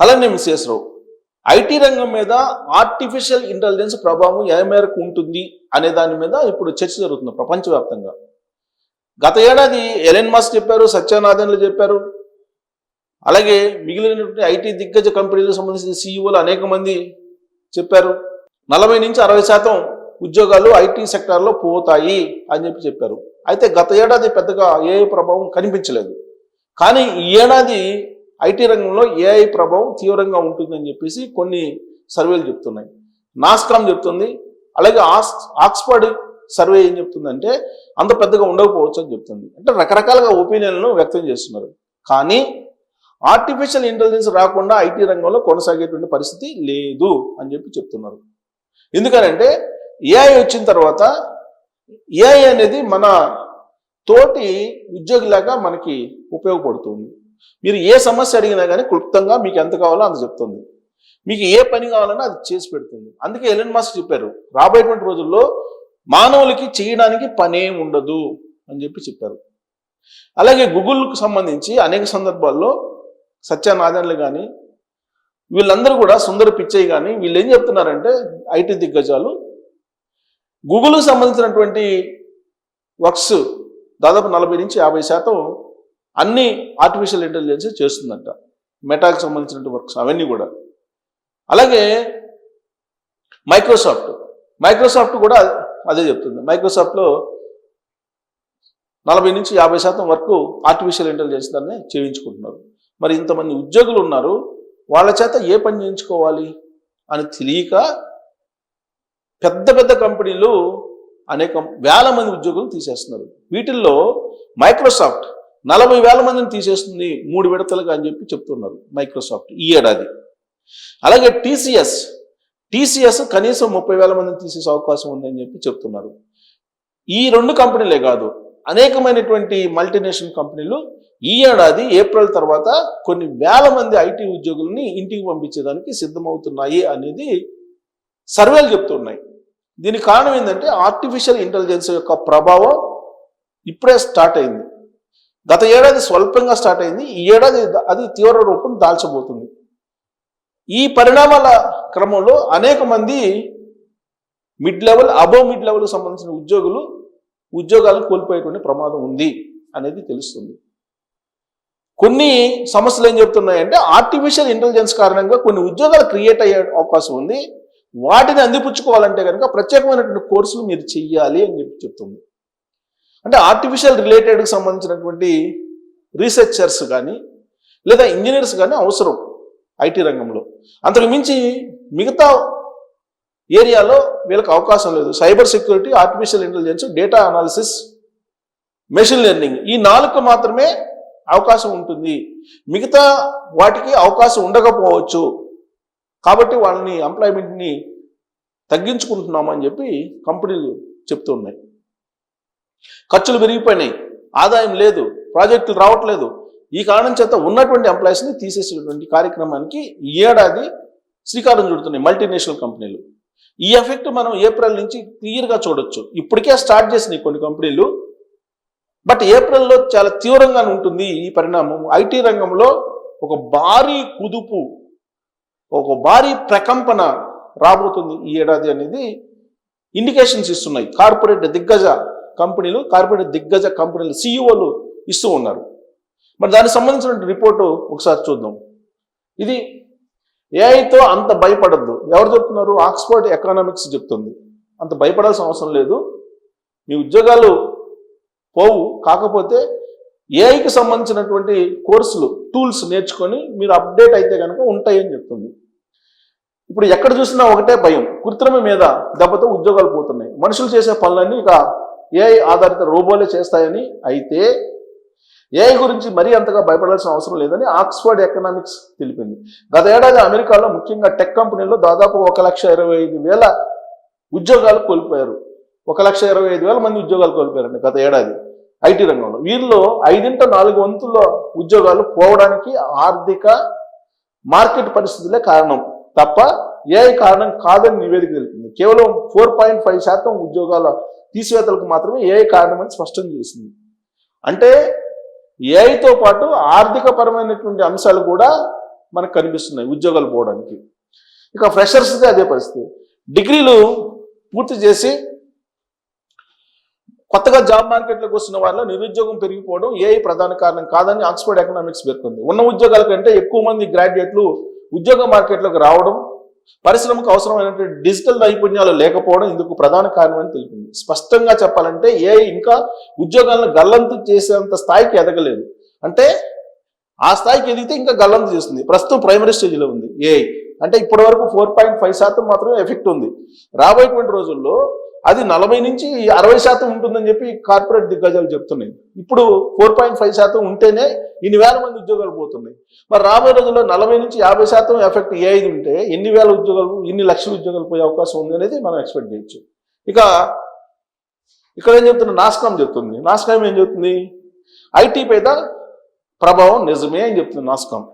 అలానే మిస్ఎస్ రావు, ఐటీ రంగం మీద ఆర్టిఫిషియల్ ఇంటెలిజెన్స్ ప్రభావం ఏ మేరకు ఉంటుంది అనే దాని మీద ఇప్పుడు చర్చ జరుగుతుంది ప్రపంచవ్యాప్తంగా. గత ఏడాది ఎలన్ మస్క్ చెప్పారు, సత్యనారాయణలు చెప్పారు, అలాగే మిగిలినటువంటి ఐటీ దిగ్గజ కంపెనీలకు సంబంధించిన సీఈఓలు అనేక మంది చెప్పారు. 40 నుంచి 60% ఉద్యోగాలు ఐటీ సెక్టార్లో పోతాయి అని చెప్పారు. అయితే గత ఏడాది పెద్దగా ఏఐ ప్రభావం కనిపించలేదు. కానీ ఈ ఏడాది ఐటీ రంగంలో ఏఐ ప్రభావం తీవ్రంగా ఉంటుందని చెప్పేసి కొన్ని సర్వేలు చెప్తున్నాయి. నాస్కామ్ చెప్తుంది, అలాగే ఆక్స్ఫర్డ్ సర్వే ఏం చెప్తుందంటే అంత పెద్దగా ఉండకపోవచ్చు అని చెప్తుంది. అంటే రకరకాలుగా ఒపీనియన్లను వ్యక్తం చేస్తున్నారు. కానీ ఆర్టిఫిషియల్ ఇంటెలిజెన్స్ రాకుండా ఐటీ రంగంలో కొనసాగేటువంటి పరిస్థితి లేదు అని చెప్తున్నారు. ఎందుకనంటే ఏఐ వచ్చిన తర్వాత ఏఐ అనేది మన తోటి ఉద్యోగిలాగా మనకి ఉపయోగపడుతుంది. మీరు ఏ సమస్య అడిగినా కానీ క్లుప్తంగా మీకు ఎంత కావాలో అంత చెప్తుంది. మీకు ఏ పని కావాలన్నా అది చేసి పెడుతుంది. అందుకే ఎలన్ మస్క్ చెప్పారు, రాబోయేటువంటి రోజుల్లో మానవులకి చేయడానికి పనే ఉండదు అని చెప్పారు. అలాగే గూగుల్కు సంబంధించి అనేక సందర్భాల్లో సత్యనారాయణలు కానీ వీళ్ళందరూ కూడా సుందర పిచ్చయ్య కానీ వీళ్ళు ఏం చెప్తున్నారంటే ఐటీ దిగ్గజాలు గూగుల్కి సంబంధించినటువంటి వర్క్స్ దాదాపు 40 నుంచి 50% అన్ని ఆర్టిఫిషియల్ ఇంటెలిజెన్స్ చేస్తుందంట. మెటాకి సంబంధించిన వర్క్స్ అవన్నీ కూడా. అలాగే మైక్రోసాఫ్ట్ కూడా అదే చెప్తుంది. మైక్రోసాఫ్ట్లో 40 నుంచి 50% వరకు ఆర్టిఫిషియల్ ఇంటెలిజెన్స్ దాన్ని చేయించుకుంటున్నారు. మరి ఇంతమంది ఉద్యోగులు ఉన్నారు, వాళ్ళ చేత ఏ పని చేయించుకోవాలి అని తెలియక పెద్ద పెద్ద కంపెనీలు అనేక వేల మంది ఉద్యోగులు తీసేస్తున్నారు. వీటిల్లో మైక్రోసాఫ్ట్ 40,000 మందిని తీసేస్తుంది 3 విడతలుగా అని చెప్తున్నారు మైక్రోసాఫ్ట్ ఈ ఏడాది. అలాగే టీసీఎస్ కనీసం 30,000 మందిని తీసేసే అవకాశం ఉందని చెప్తున్నారు. ఈ 2 కంపెనీలే కాదు, అనేకమైనటువంటి మల్టీనేషనల్ కంపెనీలు ఈ ఏడాది ఏప్రిల్ తర్వాత కొన్ని వేల మంది ఐటీ ఉద్యోగులని ఇంటికి పంపించేదానికి సిద్ధమవుతున్నాయి అనేది సర్వేలు చెప్తున్నాయి. దీనికి కారణం ఏంటంటే ఆర్టిఫిషియల్ ఇంటెలిజెన్స్ యొక్క ప్రభావం ఇప్పుడే స్టార్ట్ అయింది. గత ఏడాది స్వల్పంగా స్టార్ట్ అయింది, ఈ ఏడాది అది తీవ్ర రూపం దాల్చబోతుంది. ఈ పరిణామాల క్రమంలో అనేక మంది మిడ్ లెవెల్ సంబంధించిన ఉద్యోగాలు కోల్పోయేటువంటి ప్రమాదం ఉంది అనేది తెలుస్తుంది. కొన్ని సమస్యలు ఏం చెప్తున్నాయంటే ఆర్టిఫిషియల్ ఇంటెలిజెన్స్ కారణంగా కొన్ని ఉద్యోగాలు క్రియేట్ అయ్యే అవకాశం ఉంది. వాటిని అందిపుచ్చుకోవాలంటే కనుక ప్రత్యేకమైనటువంటి కోర్సులు మీరు చెయ్యాలి అని చెప్తుంది. అంటే ఆర్టిఫిషియల్ రిలేటెడ్కి సంబంధించినటువంటి రీసెర్చర్స్ కానీ లేదా ఇంజనీర్స్ కానీ అవసరం ఐటీ రంగంలో. అంతకు మించి మిగతా ఏరియాలో వీళ్ళకి అవకాశం లేదు. Cyber security, artificial intelligence, data analysis, machine learning ఈ 4 మాత్రమే అవకాశం ఉంటుంది. మిగతా వాటికి అవకాశం ఉండకపోవచ్చు. కాబట్టి వాళ్ళని ఎంప్లాయ్మెంట్ని తగ్గించుకుంటున్నామని కంపెనీలు చెప్తున్నాయి. ఖర్చులు పెరిగిపోయినాయి, ఆదాయం లేదు, ప్రాజెక్టులు రావట్లేదు. ఈ కారణం చేత ఉన్నటువంటి ఎంప్లాయీస్ని తీసేసేటువంటి కార్యక్రమానికి ఈ ఏడాది శ్రీకారం చుడుతున్నాయి మల్టీనేషనల్ కంపెనీలు. ఈ ఎఫెక్ట్ మనం ఏప్రిల్ నుంచి క్లియర్గా చూడొచ్చు. ఇప్పటికే స్టార్ట్ చేసినాయి కొన్ని కంపెనీలు, బట్ ఏప్రిల్లో చాలా తీవ్రంగా ఉంటుంది ఈ పరిణామం. ఐటీ రంగంలో ఒక భారీ కుదుపు, ఒక భారీ ప్రకంపన రాబోతుంది ఈ ఏడాది అనేది ఇండికేషన్స్ ఇస్తున్నాయి కార్పొరేట్ దిగ్గజ కంపెనీలు సీఈఓలు ఇస్తూ ఉన్నారు. మరి దానికి సంబంధించిన రిపోర్టు ఒకసారి చూద్దాం. ఇది ఏఐతో అంత భయపడద్దు ఎవరు చెప్తున్నారు? ఆక్స్ఫర్డ్ ఎకనామిక్స్ చెప్తుంది. అంత భయపడాల్సిన అవసరం లేదు, మీ ఉద్యోగాలు పోవు. కాకపోతే ఏఐకి సంబంధించినటువంటి కోర్సులు, టూల్స్ నేర్చుకొని మీరు అప్డేట్ అయితే కనుక ఉంటాయని చెప్తుంది. ఇప్పుడు ఎక్కడ చూసినా ఒకటే భయం, కృత్రిమ మీద దెబ్బతో ఉద్యోగాలు పోతున్నాయి. మనుషులు చేసే పనులన్నీ ఇక ఏఐ ఆధారిత రోబోలే చేస్తాయని. అయితే ఏఐ గురించి మరీ అంతగా భయపడాల్సిన అవసరం లేదని ఆక్స్ఫర్డ్ ఎకనామిక్స్ తెలిపింది. గత ఏడాది అమెరికాలో ముఖ్యంగా టెక్ కంపెనీల్లో దాదాపు 1,25,000 ఉద్యోగాలు కోల్పోయారు. 1,25,000 మంది ఉద్యోగాలు కోల్పోయారండి గత ఏడాది ఐటీ రంగంలో. వీరిలో 5/4 ఉద్యోగాలు పోవడానికి ఆర్థిక మార్కెట్ పరిస్థితులే కారణం తప్ప ఏఐ కారణం కాదని నివేదిక తెలిపింది. కేవలం 4.5% ఉద్యోగాల తీసివేతలకు మాత్రమే ఏఐ కారణమని స్పష్టం చేసింది. అంటే ఏఐతో పాటు ఆర్థిక పరమైనటువంటి అంశాలు కూడా మనకు కనిపిస్తున్నాయి ఉద్యోగాలు పోవడానికి. ఇక ఫ్రెషర్స్దే అదే పరిస్థితి. డిగ్రీలు పూర్తి చేసి కొత్తగా జాబ్ మార్కెట్లోకి వస్తున్న వారిలో నిరుద్యోగం పెరిగిపోవడం ఏఐ ప్రధాన కారణం కాదని ఆక్స్ఫర్డ్ ఎకనామిక్స్ పేర్కొంది. ఉన్న ఉద్యోగాల కంటే ఎక్కువ మంది గ్రాడ్యుయేట్లు ఉద్యోగ మార్కెట్లోకి రావడం, పరిశ్రమకు అవసరమైనటువంటి డిజిటల్ నైపుణ్యాలు లేకపోవడం ఇందుకు ప్రధాన కారణం అని తెలిపింది. స్పష్టంగా చెప్పాలంటే ఏఐ ఇంకా ఉద్యోగాలను గల్లంతు చేసేంత స్థాయికి ఎదగలేదు. అంటే ఆ స్థాయికి ఎదిగితే ఇంకా గల్లంతు చేస్తుంది. ప్రస్తుతం ప్రైమరీ స్టేజ్లో ఉంది ఏఐ. అంటే ఇప్పటి వరకు 4.5% మాత్రమే ఎఫెక్ట్ ఉంది. రాబోయేటువంటి రోజుల్లో అది 40 నుంచి 60% ఉంటుందని చెప్పి కార్పొరేట్ దిగ్గజాలు చెప్తున్నాయి. ఇప్పుడు 4.5% ఉంటేనే ఇన్ని వేల మంది ఉద్యోగాలు పోతున్నాయి. మరి రాబోయే రోజుల్లో 40 నుంచి 50% ఎఫెక్ట్ ఏఐ ఉంటే ఎన్ని వేల ఉద్యోగాలు, ఎన్ని లక్షల ఉద్యోగాలు పోయే అవకాశం ఉంది అనేది మనం ఎక్స్పెక్ట్ చేయొచ్చు. ఇక ఇక్కడ ఏం చెప్తున్నా, నాస్కామ్ చెప్తుంది. నాస్కామ్ ఏం చెప్తుంది, ఐటీ మీద ప్రభావం నిజమే అని చెప్తుంది నాస్కామ్.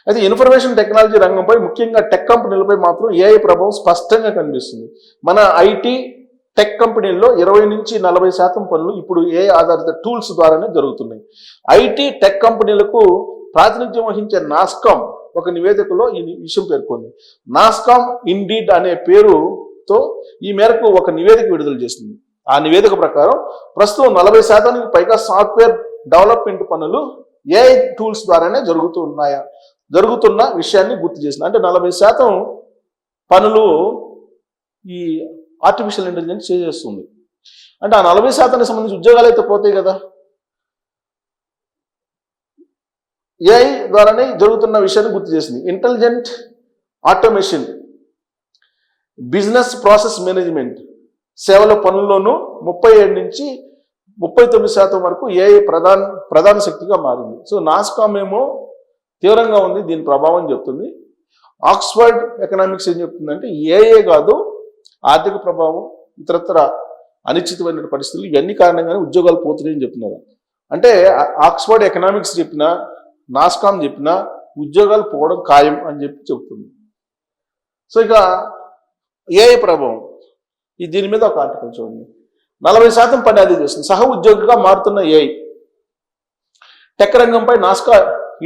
అయితే ఇన్ఫర్మేషన్ టెక్నాలజీ రంగంపై ముఖ్యంగా టెక్ కంపెనీలపై మాత్రం ఏఐ ప్రభావం స్పష్టంగా కనిపిస్తుంది. మన ఐటీ టెక్ కంపెనీల్లో 20 నుంచి 40% పనులు ఇప్పుడు ఏఐ ఆధారిత టూల్స్ ద్వారానే జరుగుతున్నాయి. ఐటీ టెక్ కంపెనీలకు ప్రాతినిధ్యం వహించే నాస్కామ్ ఒక నివేదికలో ఈ విషయం పేర్కొంది. నాస్కామ్ ఇండీడ్ అనే పేరుతో ఈ మేరకు ఒక నివేదిక విడుదల చేసింది. ఆ నివేదిక ప్రకారం ప్రస్తుతం 40%కి పైగా సాఫ్ట్వేర్ డెవలప్మెంట్ పనులు ఏఐ టూల్స్ ద్వారానే జరుగుతున్న విషయాన్ని గుర్తు చేసింది. అంటే 40% పనులు ఈ ఆర్టిఫిషియల్ ఇంటెలిజెన్స్ చేస్తుంది. అంటే ఆ 40%కి సంబంధించి ఉద్యోగాలు అయితే పోతాయి కదా. ఏఐ ద్వారానే జరుగుతున్న విషయాన్ని గుర్తు చేసింది. Intelligent automation, business process management సేవల పనుల్లోనూ 37 నుంచి 39% వరకు ఏఐ ప్రధాన శక్తిగా మారింది. సో నాస్కామ్ ఏమో తీవ్రంగా ఉంది, దీని ప్రభావం చెప్తుంది. ఆక్స్ఫర్డ్ ఎకనామిక్స్ ఏం చెప్తుందంటే ఏఐ కాదు, ఆర్థిక ప్రభావం, ఇతరత్ర అనిశ్చితమైన పరిస్థితులు ఇవన్నీ కారణంగానే ఉద్యోగాలు పోతున్నాయని చెప్తున్నారు. అంటే ఆక్స్ఫర్డ్ ఎకనామిక్స్ చెప్పినా, నాస్కామ్ చెప్పినా ఉద్యోగాలు పోవడం ఖాయం అని చెప్తుంది. సో ఇక ఏఐ ప్రభావం, దీని మీద ఒక ఆర్టికల్ చూడండి. 40% పని అది చేస్తుంది. సహ ఉద్యోగిగా మారుతున్న ఏఐ. టెక్ రంగంపై నాస్కా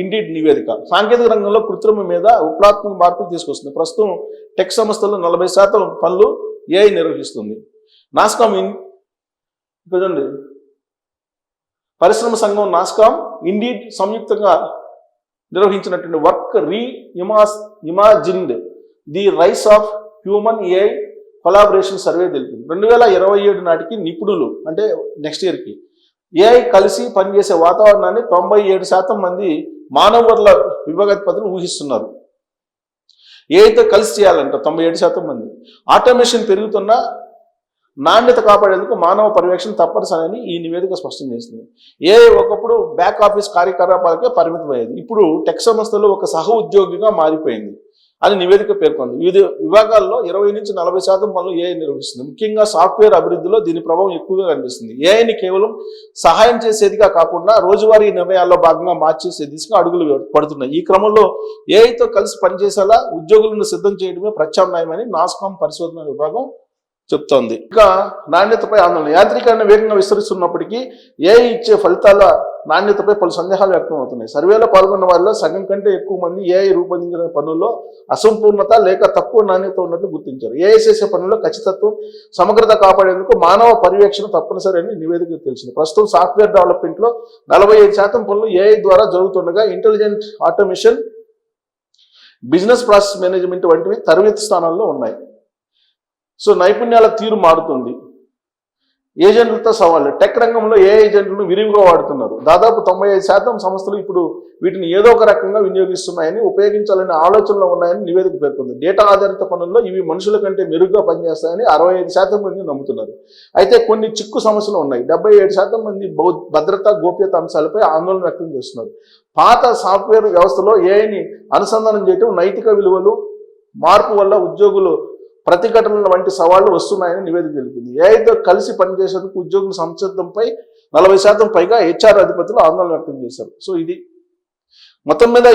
ఇండీడ్ నివేదిక. సాంకేతిక రంగంలో కృత్రిమ మీద విప్లవాత్మక మార్పులు తీసుకొస్తుంది. ప్రస్తుతం టెక్ సంస్థల్లో 40% పనులు ఏఐ నిర్వహిస్తుంది. నాస్కామ్ చూడండి, పరిశ్రమ సంఘం నాస్కామ్ ఇండీడ్ సంయుక్తంగా నిర్వహించినటువంటి work imagined the rice of human AI collaboration survey తెలిపింది. 2027 నాటికి నిపుణులు, అంటే నెక్స్ట్ ఇయర్కి, ఏఐ కలిసి పనిచేసే వాతావరణాన్ని 97% మంది మానవ వనరుల విభాగాధిపతులు ఊహిస్తున్నారు. ఏఐతో కలిసి చేయాలంట 97% మంది. ఆటోమేషన్ పెరుగుతున్న నాణ్యత కాపాడేందుకు మానవ పర్యవేక్షణ తప్పనిసరి ఈ నివేదిక స్పష్టం చేసింది. ఏఐ ఒకప్పుడు బ్యాక్ ఆఫీస్ కార్యకలాపాలకే పరిమితమయ్యేది, ఇప్పుడు టెక్ సంస్థలు ఒక సహ ఉద్యోగిగా మారిపోయింది అని నివేదిక పేర్కొంది. వివిధ విభాగాల్లో 20 నుంచి 40% పనులు ఏఐ నిర్వహిస్తుంది. ముఖ్యంగా సాఫ్ట్వేర్ అభివృద్ధిలో దీని ప్రభావం ఎక్కువగా కనిపిస్తుంది. ఏఐని కేవలం సహాయం చేసేదిగా కాకుండా రోజువారీ నిర్ణయాల్లో భాగంగా మార్చేసే దిశగా అడుగులు పడుతున్నాయి. ఈ క్రమంలో ఏఐతో కలిసి పనిచేసేలా ఉద్యోగులను సిద్ధం చేయడమే ప్రత్యామ్నాయమని నాస్కామ్ పరిశోధన విభాగం చెప్తోంది. ఇంకా నాణ్యతపై ఆందోళన. యాంత్రీకరణ వేగంగా విస్తరిస్తున్నప్పటికీ ఏఐ ఇచ్చే ఫలితాల నాణ్యతపై పలు సందేహాలు వ్యక్తం అవుతున్నాయి. సర్వేలో పాల్గొన్న వారిలో సగం కంటే ఎక్కువ మంది ఏఐ రూపొందించిన పనుల్లో అసంపూర్ణత లేక తక్కువ నాణ్యత ఉన్నట్లు గుర్తించారు. ఏఐ చేసే పనుల్లో ఖచ్చితత్వం, సమగ్రత కాపాడేందుకు మానవ పర్యవేక్షణ తప్పనిసరి అని నివేదిక తెలిసింది. ప్రస్తుతం సాఫ్ట్వేర్ డెవలప్మెంట్లో 45% పనులు ఏఐ ద్వారా జరుగుతుండగా intelligent automation, business process management వంటివి తరబేతి స్థానాల్లో ఉన్నాయి. సో నైపుణ్యాల తీరు మారుతుంది. ఏజెంట్లతో సవాళ్ళు. టెక్ రంగంలో ఏ ఏజెంట్లను విరివిగా వాడుతున్నారు. దాదాపు 95% సంస్థలు ఇప్పుడు వీటిని ఏదో ఒక రకంగా వినియోగిస్తున్నాయని, ఉపయోగించాలనే ఆలోచనలో ఉన్నాయని నివేదిక పేర్కొంది. డేటా ఆధారిత పనుల్లో ఇవి మనుషుల కంటే మెరుగ్గా పనిచేస్తాయని 65% మంది నమ్ముతున్నారు. అయితే కొన్ని చిక్కు సమస్యలు ఉన్నాయి. 77% మంది భద్రత, గోప్యత అంశాలపై ఆందోళన వ్యక్తం చేస్తున్నారు. పాత సాఫ్ట్వేర్ వ్యవస్థలో ఏఐని అనుసంధానం చేయడం, నైతిక విలువలు మార్పు వల్ల ఉద్యోగులు ప్రతిఘటనల వంటి సవాళ్లు వస్తున్నాయని నివేదిక తెలిపింది. ఏఐతో కలిసి పనిచేసేందుకు ఉద్యోగుల సంసిద్ధంపై 40% పైగా హెచ్ఆర్ అధిపతులు ఆందోళన వ్యక్తం చేశారు. సో ఇది మొత్తం మీద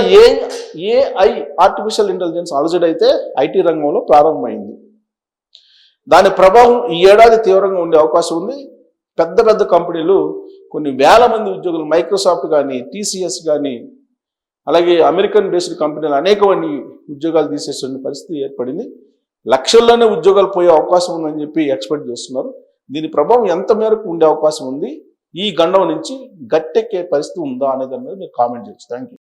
ఏఐ ఆర్టిఫిషియల్ ఇంటెలిజెన్స్ అలజడి అయితే ఐటీ రంగంలో ప్రారంభమైంది. దాని ప్రభావం ఈ ఏడాది తీవ్రంగా ఉండే అవకాశం ఉంది. పెద్ద పెద్ద కంపెనీలు కొన్ని వేల మంది ఉద్యోగులు, మైక్రోసాఫ్ట్ కానీ, టీసీఎస్ కానీ, అలాగే అమెరికన్ బేస్డ్ కంపెనీలు అనేకమంది ఉద్యోగాలు తీసేసే పరిస్థితి ఏర్పడింది. లక్షల్లోనే ఉద్యోగాలు పోయే అవకాశం ఉందని చెప్పి ఎక్స్పెక్ట్ చేస్తున్నారు. దీని ప్రభావం ఎంత మేరకు ఉండే అవకాశం ఉంది, ఈ గండం నుంచి గట్టెక్కే పరిస్థితి ఉందా అనే దాని మీద మీరు కామెంట్ చేయొచ్చు. Thank you.